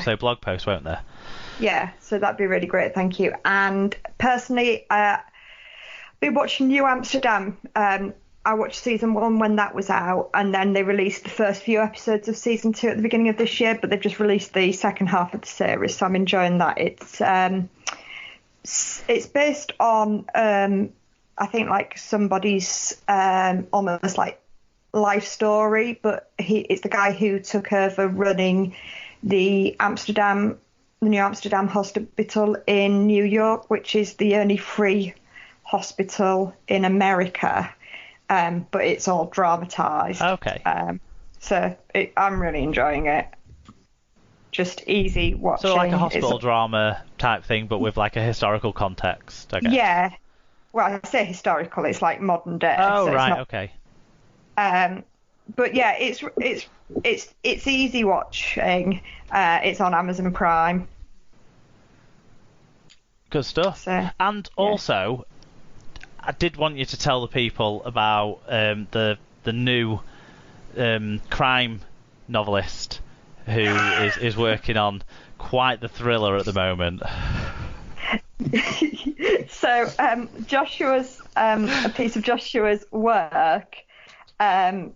So blog posts, won't there? Yeah, so that'd be really great, thank you. And personally, I've been watching New Amsterdam. I watched season 1 when that was out, and then they released the first few episodes of season 2 at the beginning of this year, but they've just released the second half of the series, so I'm enjoying that. It's based on, I think, like somebody's almost like life story, but it's the guy who took over running the New Amsterdam Hospital in New York, which is the only free hospital in America, but it's all dramatized. Okay. So I'm really enjoying it. Just easy watching. So like a hospital drama type thing, but with like a historical context, I guess. Yeah. Well, I say historical, it's like modern day. Oh, so right, it's not, okay. But yeah, it's easy watching. It's on Amazon Prime. Good stuff. So, and also, I did want you to tell the people about the new crime novelist who is working on quite the thriller at the moment. So Joshua's a piece of Joshua's work that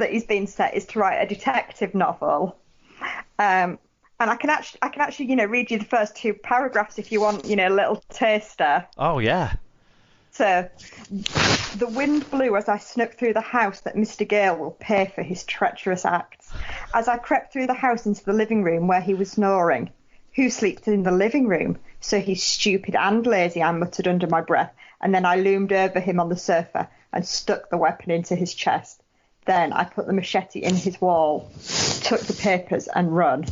he's been set is to write a detective novel. And I can actually, read you the first 2 paragraphs if you want, a little taster. Oh, yeah. So, the wind blew as I snuck through the house that Mr. Gale will pay for his treacherous acts. As I crept through the house into the living room where he was snoring. Who sleeps in the living room? So he's stupid and lazy, I muttered under my breath, and then I loomed over him on the sofa and stuck the weapon into his chest. Then I put the machete in his wall, took the papers and ran.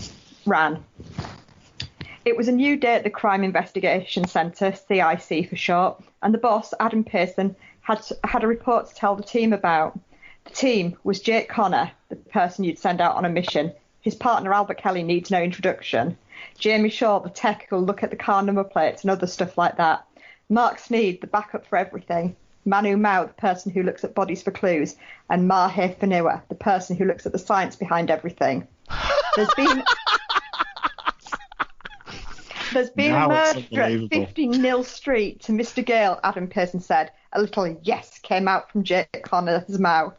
It was a new day at the Crime Investigation Centre, CIC for short, and the boss, Adam Pearson, had a report to tell the team about. The team was Jake Connor, the person you'd send out on a mission. His partner, Albert Kelly, needs no introduction. Jamie Shaw, the tech who'll look at the car number plates and other stuff like that. Mark Sneed, the backup for everything. Manu Mao, the person who looks at bodies for clues. And Mahe Fanua, the person who looks at the science behind everything. There's been a murder at 50 Mill Street to Mr. Gale, Adam Pearson said. A little yes came out from Jake Connor's mouth.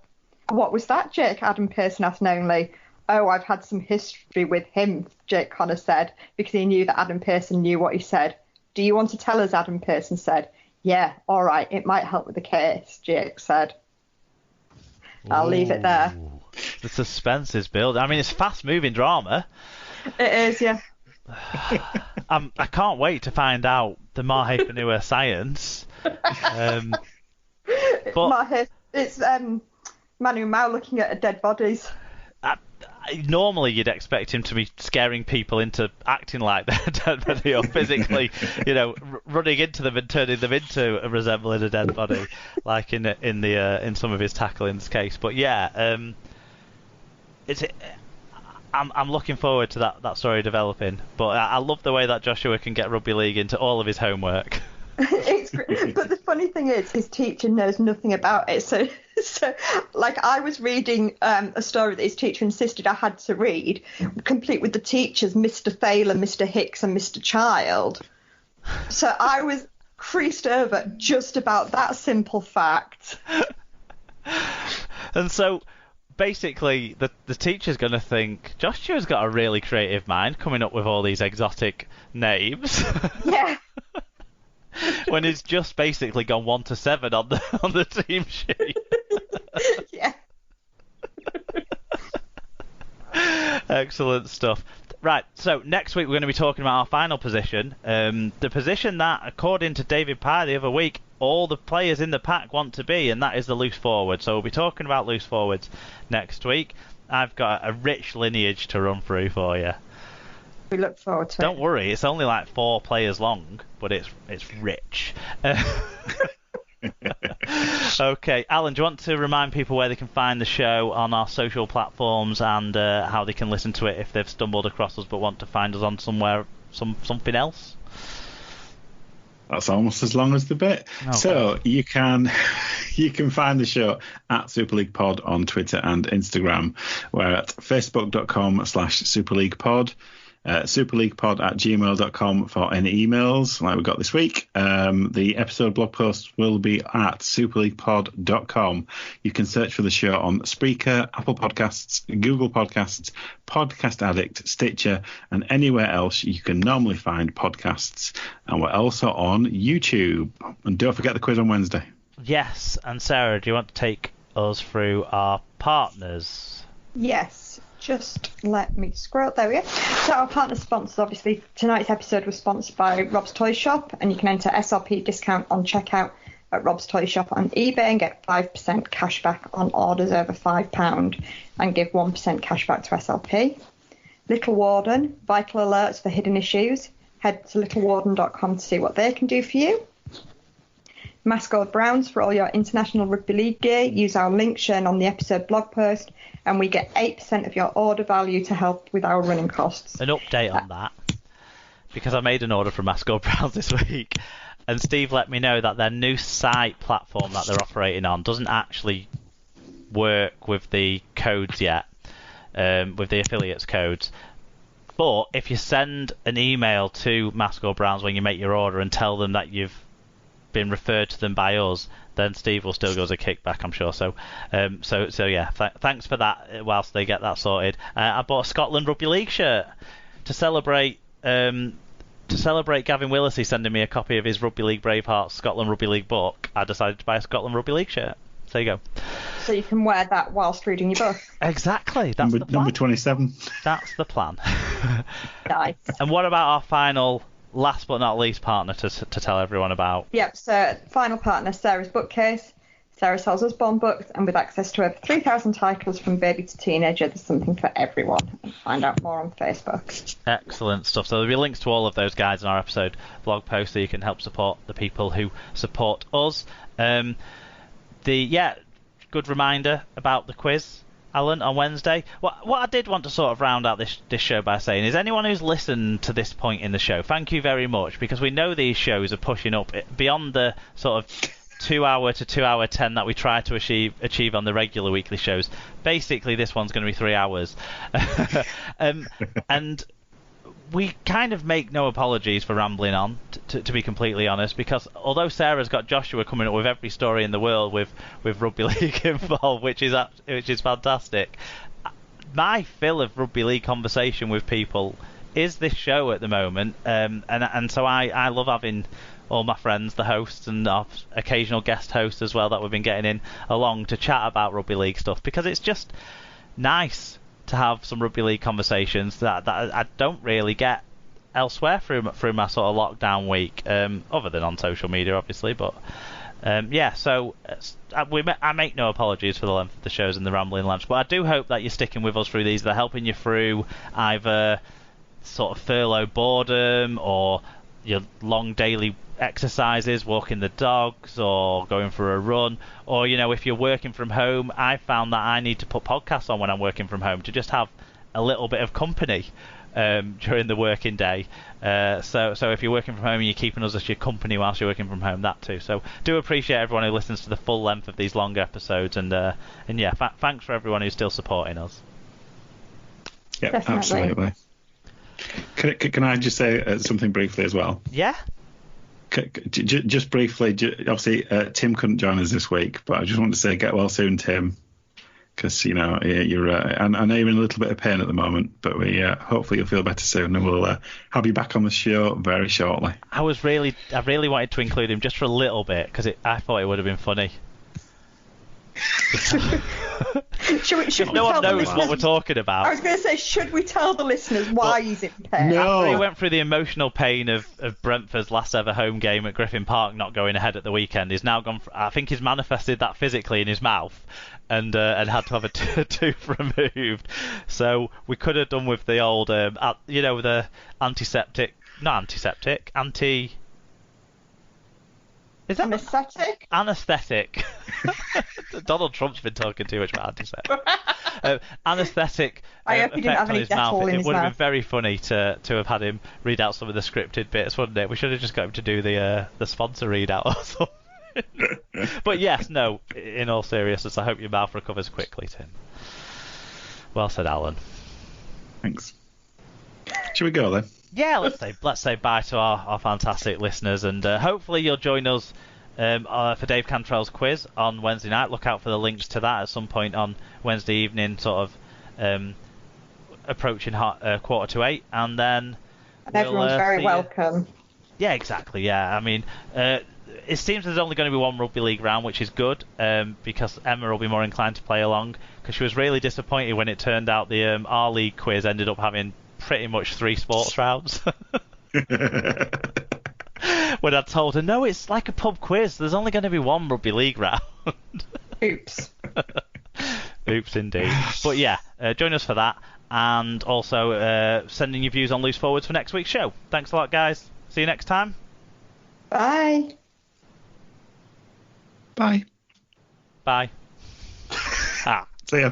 What was that, Jake? Adam Pearson asked knowingly. Oh, I've had some history with him, Jake Connor said, because he knew that Adam Pearson knew what he said. Do you want to tell us, Adam Pearson said. Yeah, all right, it might help with the case, Jake said. I'll leave it there. The suspense is building. I mean, it's fast-moving drama. It is, yeah. I can't wait to find out the Mahe Fanua science. It's Manu Mao looking at dead bodies. Normally, you'd expect him to be scaring people into acting like they're dead body, or physically, running into them and turning them into resembling a dead body, like in some of his tackling's case. But yeah, I'm looking forward to that story developing. But I love the way that Joshua can get rugby league into all of his homework. It's great. But the funny thing is, his teacher knows nothing about it. So like, I was reading a story that his teacher insisted I had to read, complete with the teachers, Mr. Thaler, Mr. Hicks, and Mr. Child. So I was creased over just about that simple fact. And so, basically, the teacher's going to think, Joshua's got a really creative mind coming up with all these exotic names. Yeah. When it's just basically gone 1 to 7 on the team sheet. Yeah. Excellent stuff. Right, so next week we're going to be talking about our final position. The position that, according to David Pye the other week, all the players in the pack want to be, and that is the loose forward. So we'll be talking about loose forwards next week. I've got a rich lineage to run through for you. We look forward to it. Don't worry, it's only like 4 players long, but it's rich. Okay, Alan, do you want to remind people where they can find the show on our social platforms, and how they can listen to it if they've stumbled across us but want to find us on something else? That's almost as long as the bit. Okay. So you can find the show at Super League Pod on Twitter and Instagram. We're at facebook.com/Super League Pod. superleaguepod@gmail.com for any emails like we got this week. The episode blog post will be at superleaguepod.com. You can search for the show on Spreaker, Apple Podcasts, Google Podcasts, Podcast Addict, Stitcher, and anywhere else you can normally find podcasts. And we're also on YouTube. And don't forget the quiz on Wednesday. Yes, and Sarah, do you want to take us through our partners? Yes, just let me scroll. There we go. So our partner sponsors, obviously, tonight's episode was sponsored by Rob's Toy Shop, and you can enter SLP discount on checkout at Rob's Toy Shop on eBay and get 5% cash back on orders over £5 and give 1% cash back to SLP. Little Warden, vital alerts for hidden issues. Head to littlewarden.com to see what they can do for you. Mascot Browns for all your international rugby league gear. Use our link shown on the episode blog post, and we get 8% of your order value to help with our running costs. An update on that, because I made an order from Mascot Browns this week, and Steve let me know that their new site platform that they're operating on doesn't actually work with the codes yet, with the affiliates codes. But if you send an email to Mascot Browns when you make your order and tell them that you've been referred to them by us, then Steve will still go as a kickback, I'm sure. So yeah, thanks for that whilst they get that sorted. I bought a Scotland Rugby League shirt to celebrate Gavin Willisey sending me a copy of his Rugby League Bravehearts Scotland Rugby League book. I decided to buy a Scotland Rugby League shirt. So there you go. So you can wear that whilst reading your book. Exactly. That's the plan. Number 27. That's the plan. Nice. And what about our final, last but not least, partner to tell everyone about? Yep, so final partner, Sarah's Bookcase. Sarah sells Usborne books, and with access to over 3,000 titles from baby to teenager, there's something for everyone. And find out more on Facebook. Excellent stuff. So there'll be links to all of those guides in our episode blog post, so you can help support the people who support us. Good reminder about the quiz, Alan, on Wednesday. What I did want to sort of round out this show by saying is, anyone who's listened to this point in the show, thank you very much, because we know these shows are pushing up beyond the sort of 2 hour to 2 hour 10 that we try to achieve on the regular weekly shows. Basically, this one's going to be 3 hours. And we kind of make no apologies for rambling on, to be completely honest, because although Sarah's got Joshua coming up with every story in the world with rugby league involved, which is fantastic, my fill of rugby league conversation with people is this show at the moment, and so I love having all my friends, the hosts, and our occasional guest host as well that we've been getting in along to chat about rugby league stuff, because it's just nice to have some rugby league conversations that I don't really get elsewhere through my sort of lockdown week, other than on social media, obviously. But so I make no apologies for the length of the shows and the rambling lunch, but I do hope that you're sticking with us through these. They're helping you through either sort of furlough boredom, or your long daily exercises, walking the dogs, or going for a run, or if you're working from home. I found that I need to put podcasts on when I'm working from home to just have a little bit of company during the working day. So if you're working from home and you're keeping us as your company whilst you're working from home, that too. So do appreciate everyone who listens to the full length of these long episodes, and thanks for everyone who's still supporting us. Yeah, absolutely. Can I just say something briefly as well? Yeah. Just briefly, obviously Tim couldn't join us this week, but I just want to say get well soon, Tim, because you're I know you're in a little bit of pain at the moment, but we hopefully you'll feel better soon, and we'll have you back on the show very shortly. I really wanted to include him just for a little bit, because I thought it would have been funny. Should no we one knows what we're talking about. I was going to say, should we tell the listeners why he's in pain? No. After he went through the emotional pain of Brentford's last ever home game at Griffin Park not going ahead at the weekend, he's now gone. I think he's manifested that physically in his mouth, and had to have a tooth removed. So we could have done with the old, the antiseptic. Is that anaesthetic? Anaesthetic. Donald Trump's been talking too much about antiseptic. Anaesthetic. I hope he didn't have any Dettol in his mouth. It would have been very funny to have had him read out some of the scripted bits, wouldn't it? We should have just got him to do the sponsor readout or something. But yes, no, in all seriousness, I hope your mouth recovers quickly, Tim. Well said, Alan. Thanks. Should we go then? Yeah, let's say bye to our fantastic listeners, and hopefully you'll join us for Dave Cantrell's quiz on Wednesday night. Look out for the links to that at some point on Wednesday evening, sort of approaching 7:45, and then everyone's very welcome. Yeah, exactly. Yeah, I mean, it seems there's only going to be one rugby league round, which is good, because Emma will be more inclined to play along. Because she was really disappointed when it turned out the R League quiz ended up having pretty much 3 sports rounds. When I told her, no, it's like a pub quiz. There's only going to be one rugby league round. Oops. Oops, indeed. But yeah, join us for that, and also sending your views on loose forwards for next week's show. Thanks a lot, guys. See you next time. Bye. Bye. Bye. See ya.